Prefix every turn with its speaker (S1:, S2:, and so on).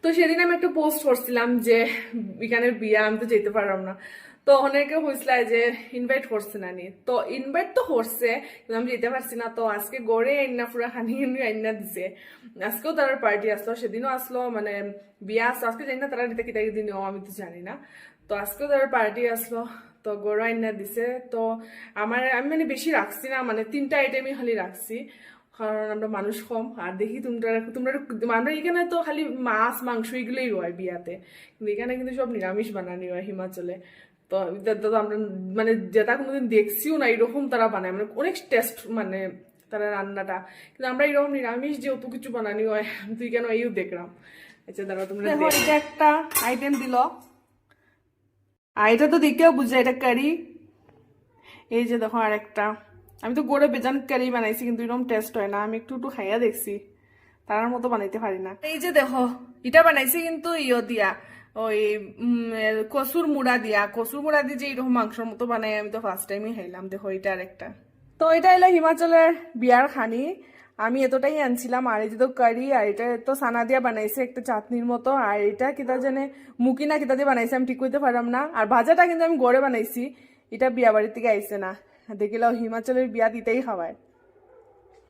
S1: তো সেদিন আমি একটা পোস্ট করছিলাম যে এখানের বিয়া আমি তো যেতে পারলাম না। তো অনেকে হয়েছিল যে ইনভাইট করছে না নি, তো ইনভাইট তো করছে কিন্তু আমি যেতে পারছি না। তো আজকে গড়ে আইনা পুরা খানি আইনা দিছে। আজকেও তার পার্টি আসলো, সেদিনও আসলো, মানে বিয়া আসলো। আজকে জানি না তারা দিতে কিতা দিনও আমি তো জানি না। তো আজকেও তার পার্টি আসলো, তো গড় আইনা দিছে। তো আমি মানে বেশি রাখছি না, মানে 3টা আইটেমই খালি রাখছি, কারণ আমরা মানুষ কম। আর দেখি তোমরা তোমরা আমরা এখানে তো খালি মাছ মাংস এগুলোই হয় বিয়াতে, কিন্তু এখানে কিন্তু সব নিরামিষ বানানি হয় হিমাচলে। তো এটা তো আমরা মানে যেটা কোনোদিন দেখছিও না এরকম তারা বানায়, মানে অনেক টেস্ট মানে তারা রান্নাটা। কিন্তু আমরা এরকম নিরামিষ যে অত কিছু বানানি হয় তুই কেন এইও দেখলাম। আচ্ছা দাঁড়া, তোমরা দেখো এটা একটা আইটেম দিল, আর এটা তো দেখতেও বুঝা এটা কারি। এই যে দেখো আরেকটা, আমি তো গোড়ে বেজান কারি বানাইছি কিন্তু এরকম টেস্ট হয় না। আমি একটু একটু খাইয়া দেখছি, তার মতো বানাইতে পারি না। এই যে দেখো এটা বানাইছি কিন্তু ইয়ো দিয়া, ওই কসুর মুড়া দিয়া। কসুর মুড়া দিয়ে যে এরকম মাংসের মতো বানাই, আমি তো ফার্স্ট টাইমই খাইলাম। দেখো এটা আরেকটা। তো এটা এলো হিমাচলের বিয়ার খানি। আমি এতটাই আনছিলাম। আর এই যে তো কারি, আর এটা তো সানা দিয়া বানাইছে একটা চাটনির মতো। আর এটা কিতা জানে মুকি না কিতা দিয়ে বানাইছে, আমি ঠিক করতে পারলাম না। আর ভাজাটা কিন্তু আমি গড়ে বানাইছি, এটা বিয়া বাড়ির থেকে আইসে না। দেখিলাম হিমাচলের বিয়া দিতেই খাওয়ায়।